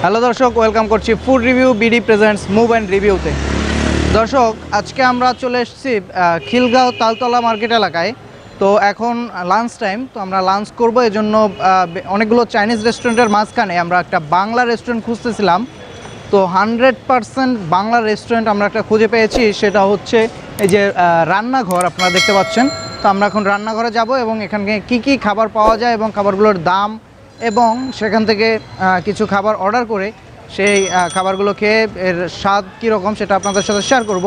Hello দর্শক, welcome করছি food review BD presents move and রিভিউতে। দর্শক, আজকে আমরা চলে এসেছি খিলগাঁও তালতলা মার্কেট এলাকায়। তো এখন লাঞ্চ টাইম, তো আমরা লাঞ্চ করবো। এজন্য অনেকগুলো চাইনিজ রেস্টুরেন্টের মাঝখানে আমরা একটা বাংলা রেস্টুরেন্ট খুঁজতেছিলাম। তো 100% বাংলা রেস্টুরেন্ট আমরা একটা খুঁজে পেয়েছি, সেটা হচ্ছে এই যে রান্নাঘর আপনারা দেখতে পাচ্ছেন। তো আমরা এখন রান্নাঘরে যাব এবং এখানে কি কি খাবার পাওয়া যায় এবং খাবারগুলোর দাম এবং সেখান থেকে কিছু খাবার অর্ডার করে সেই খাবারগুলো খেয়ে এর স্বাদ কীরকম সেটা আপনাদের সাথে শেয়ার করব।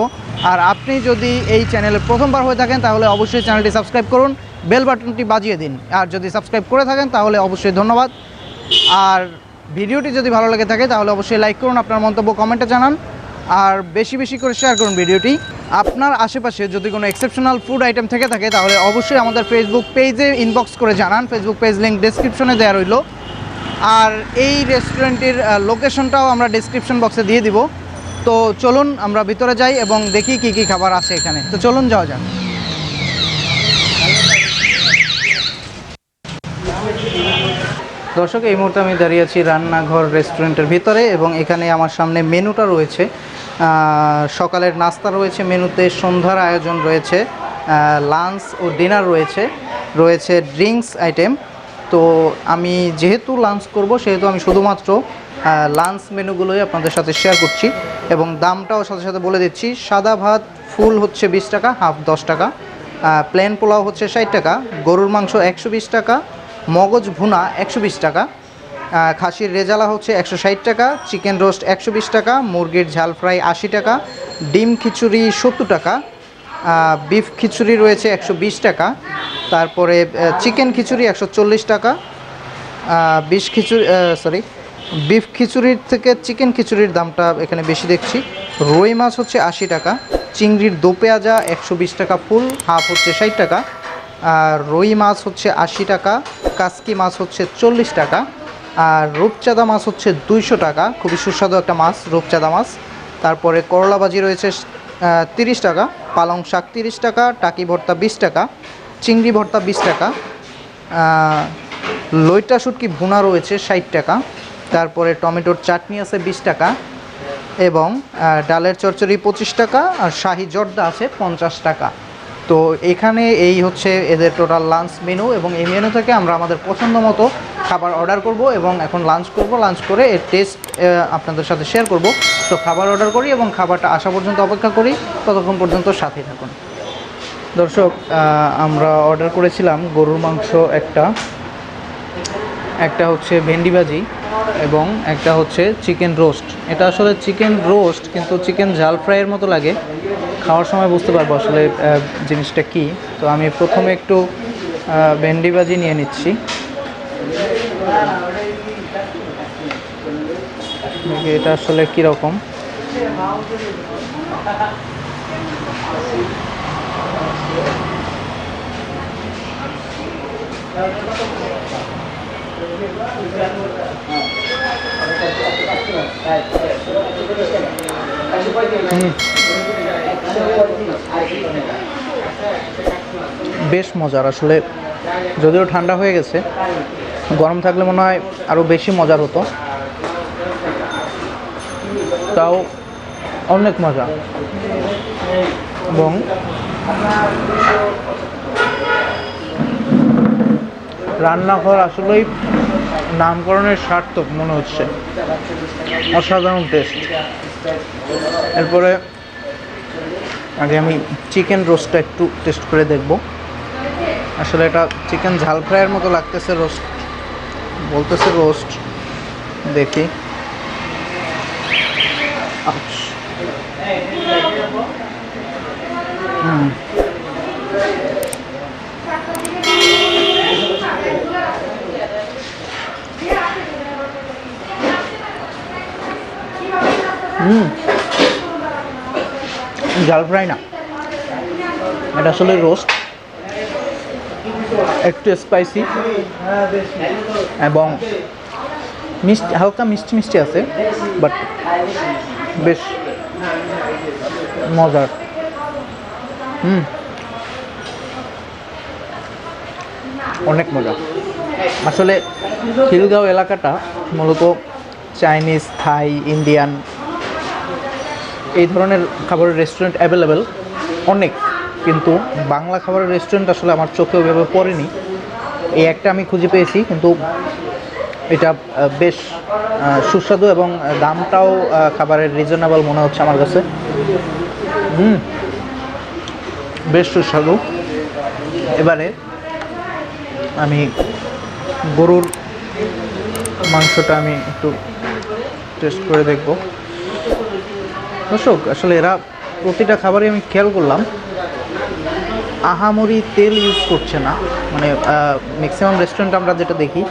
আর আপনি যদি এই চ্যানেলে প্রথমবার হয়ে থাকেন তাহলে অবশ্যই চ্যানেলটি সাবস্ক্রাইব করুন, বেল বাটনটি বাজিয়ে দিন। আর যদি সাবস্ক্রাইব করে থাকেন তাহলে অবশ্যই ধন্যবাদ। আর ভিডিওটি যদি ভালো লেগে থাকে তাহলে অবশ্যই লাইক করুন, আপনার মন্তব্য কমেন্টে জানান, আর বেশি বেশি করে শেয়ার করুন ভিডিওটি। আপনার আশেপাশে যদি কোনো এক্সেপশনাল ফুড আইটেম থেকে থাকে তাহলে অবশ্যই আমাদের ফেসবুক পেজে ইনবক্স করে জানান। ফেসবুক পেজ লিঙ্ক ডেসক্রিপশনে দেওয়া রইল। আর এই রেস্টুরেন্টের লোকেশনটাও আমরা ডেসক্রিপশন বক্সে দিয়ে দিব। তো চলুন আমরা ভিতরে যাই এবং দেখি কি কি খাবার আছে এখানে। তো চলুন যাওয়া যাক। দর্শক, এই মুহূর্তে আমি দাঁড়িয়ে আছি রান্নাঘর রেস্টুরেন্টের ভিতরে এবং এখানে আমার সামনে মেনুটা রয়েছে। সকালের নাস্তা রয়েছে মেনুতে, সন্ধ্যার আয়োজন রয়েছে, লাঞ্চ ও ডিনার রয়েছে ড্রিঙ্কস আইটেম। তো আমি যেহেতু লাঞ্চ করব সেহেতু আমি শুধুমাত্র লাঞ্চ মেনুগুলোই আপনাদের সাথে শেয়ার করছি এবং দামটাও সাথে সাথে বলে দিচ্ছি। সাদা ভাত ফুল হচ্ছে 20 টাকা, হাফ 10 টাকা। প্লেন পোলাও হচ্ছে 60 টাকা, গরুর মাংস 120 টাকা, মগজ ভুনা 120 টাকা, খাসির রেজালা হচ্ছে 160 টাকা, চিকেন রোস্ট 120 টাকা, মুরগির ঝাল ফ্রাই 80 টাকা, ডিম খিচুড়ি 70 টাকা, বিফ খিচুড়ি রয়েছে 120 টাকা, তারপরে চিকেন খিচুড়ি 140 টাকা, বিফ খিচুড়ির থেকে চিকেন খিচুড়ির দামটা এখানে বেশি দেখছি। রুই মাছ হচ্ছে 80 টাকা, চিংড়ির দো পেঁয়াজা 120 টাকা ফুল, হাফ হচ্ছে 60 টাকা, আর রুই মাছ হচ্ছে 80 টাকা, কাসকি মাছ হচ্ছে 40 টাকা, আর রূপচাঁদা মাছ হচ্ছে 200 টাকা, খুবই সুস্বাদু একটা মাছ রূপচাঁদা মাছ। তারপরে করলা ভাজি রয়েছে 30 টাকা, পালং শাক 30 টাকা, টাকি ভর্তা 20 টাকা, চিংড়ি ভর্তা 20 টাকা, লইটা শুটকি ভুনা রয়েছে 60 টাকা, তারপরে টমেটোর চাটনি আছে 20 টাকা এবং ডালের চচ্চড়ি 25 টাকা, আর শাহি জর্দা আছে 50 টাকা। তো এখানে এই হচ্ছে এদের টোটাল লাঞ্চ মেনু এবং এই মেনু থেকে আমরা আমাদের পছন্দ মতো খাবার অর্ডার করব এবং এখন লাঞ্চ করব। লাঞ্চ করে এর টেস্ট আপনাদের সাথে শেয়ার করব। তো খাবার অর্ডার করি এবং খাবারটা আসা পর্যন্ত অপেক্ষা করি, ততক্ষণ পর্যন্ত সাথে থাকুন। দর্শক, আমরা অর্ডার করেছিলাম গরুর মাংস একটা হচ্ছে ভেন্ডি ভাজি এবং একটা হচ্ছে চিকেন রোস্ট। এটা আসলে চিকেন রোস্ট কিন্তু চিকেন ঝাল ফ্রাইয়ের মতো লাগে, খাওয়ার সময় বুঝতে পারবো আসলে জিনিসটা কি। তো আমি প্রথমে একটু ভেন্ডি ভাজি নিয়ে নিচ্ছি। এটা আসলে কীরকম, বেশ মজার আসলে। যদিও ঠান্ডা হয়ে গেছে, গরম থাকলে মনে হয় আরও বেশি মজার হতো, তাও অনেক মজা। এবং রান্নাঘর আসলেই নামকরণের সার্থক মনে হচ্ছে, অসাধারণ টেস্ট। এরপরে আগে আমি চিকেন রোস্টটা একটু টেস্ট করে দেখব। আসলে এটা চিকেন ঝাল ফ্রাইয়ের মতো লাগতেছে, রোস্ট বলতেছে রোস্ট, দেখি। ঝাল ফ্রাই না, এটা আসলে রোস্ট, একটু স্পাইসি এবং মিষ্টি, হালকা মিষ্টি মিষ্টি আছে, বাট বেশ মজার। অনেক মজা। আসলে খিলগাঁও এলাকাটা মূলত চাইনিজ, থাই, ইন্ডিয়ান এই ধরনের খাবারের রেস্টুরেন্ট অ্যাভেলেবেল অনেক, কিন্তু বাংলা খাবারের রেস্টুরেন্ট আসলে আমার চোখে ওইভাবে পড়েনি। এই একটা আমি খুঁজে পেয়েছি, কিন্তু এটা বেশ সুস্বাদু এবং দামটাও খাবারের রিজনেবল মনে হচ্ছে আমার কাছে। বেশ সুস্বাদু। এবারে আমি গরুর মাংসটা আমি একটু টেস্ট করে দেখব। দর্শক, আসলে এরা প্রতিটা খাবারে আমি খেয়াল করলাম আহামরি তেল ইউজ করছে না। মানে ম্যাক্সিমাম রেস্টুরেন্ট আমরা যেটা দেখি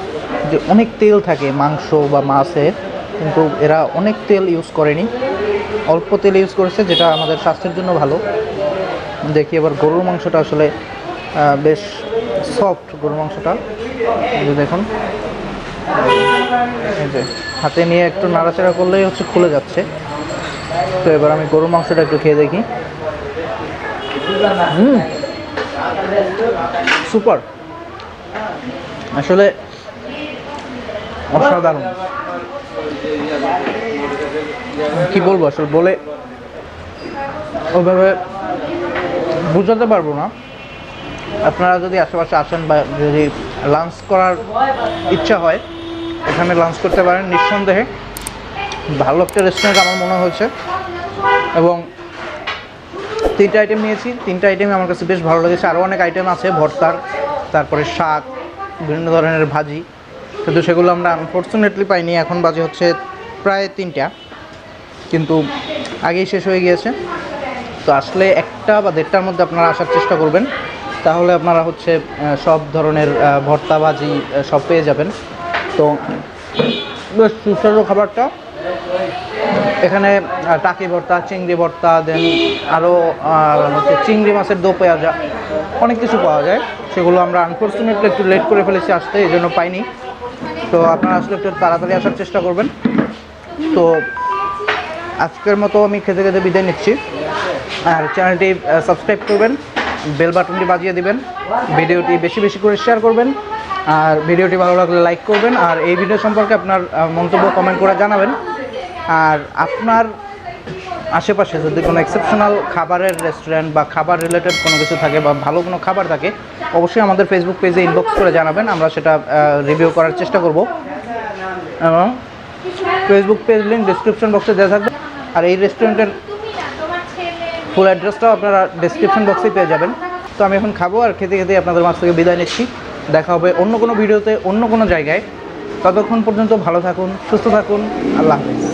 যে অনেক তেল থাকে মাংস বা মাছে, কিন্তু এরা অনেক তেল ইউজ করেনি, অল্প তেল ইউজ করেছে, যেটা আমাদের স্বাস্থ্যের জন্য ভালো। দেখি এবার গরুর মাংসটা আসলে বেশ সফট গরুর মাংসটা, এই যে দেখুন, এই যে হাতে নিয়ে একটু নাড়াচাড়া করলেই হচ্ছে খুলে যাচ্ছে। তো এবার আমি গরুর মাংসটা একটু খেয়ে দেখি। সুপার, আসলে অসাধারণ। কি বলবো, আসলে বলে ওইভাবে বোঝাতে পারবো না। আপনারা যদি আশেপাশে আসেন বা যদি লাঞ্চ করার ইচ্ছা হয়, এখানে লাঞ্চ করতে পারেন নিঃসন্দেহে। ভালো একটা রেস্টুরেন্ট আমার মনে হয়েছে, এবং 3টা আইটেম নিয়েছি, 3টা আইটেমই আমার কাছে বেশ ভালো লেগেছে। আরও অনেক আইটেম আছে ভর্তার, তারপরে শাক, বিভিন্ন ধরনের ভাজি, কিন্তু সেগুলো আমরা আনফর্চুনেটলি পাইনি। এখন বাজে হচ্ছে প্রায় 3টা, কিন্তু আগেই শেষ হয়ে গিয়েছে। তো আসলে 1টা বা 1.5টার মধ্যে আপনারা আসার চেষ্টা করবেন, তাহলে আপনারা হচ্ছে সব ধরনের ভর্তা ভাজি সব পেয়ে যাবেন। তো বেশ সুস্বাদু খাবারটা। এখানে টাকি ভর্তা, চিংড়ি ভর্তা, দেন আরও হচ্ছে চিংড়ি মাছের দো পেঁয়াজা, অনেক কিছু পাওয়া যায়। সেগুলো আমরা আনফর্চুনেটলি একটু লেট করে ফেলেছি আসতে, এই জন্য পাইনি। তো আপনারা আসলে একটু তাড়াতাড়ি আসার চেষ্টা করবেন। তো আজকের মতো আমি খেতে খেতে বিদায় নিচ্ছি। আর চ্যানেলটি সাবস্ক্রাইব করবেন, বেল বাটনটি বাজিয়ে দিবেন, ভিডিওটি বেশি বেশি করে শেয়ার করবেন, আর ভিডিওটি ভালো লাগলে লাইক করবেন। আর এই ভিডিও সম্পর্কে আপনার মন্তব্য কমেন্ট করে জানাবেন। আর আপনার আশেপাশে যদি কোনো এক্সেপশনাল খাবারের রেস্টুরেন্ট বা খাবার রিলেটেড কোনো কিছু থাকে বা ভালো কোনো খাবার থাকে, অবশ্যই আমাদের ফেসবুক পেজে ইনবক্স করে জানাবেন, আমরা সেটা রিভিউ করার চেষ্টা করব। এবং ফেসবুক পেজ লিঙ্ক ডেসক্রিপশন বক্সে দেওয়া থাকবে। আর এই রেস্টুরেন্টের ফুল অ্যাড্রেসটাও আপনারা ডেসক্রিপশন বক্সেই পেয়ে যাবেন। তো আমি এখন খাবো, আর খেতে খেতে আপনাদের মাছ থেকে বিদায় নিচ্ছি। দেখা হবে অন্য কোনো ভিডিওতে, অন্য কোনো জায়গায়। ততক্ষণ পর্যন্ত ভালো থাকুন, সুস্থ থাকুন। আল্লাহ হাফেজ।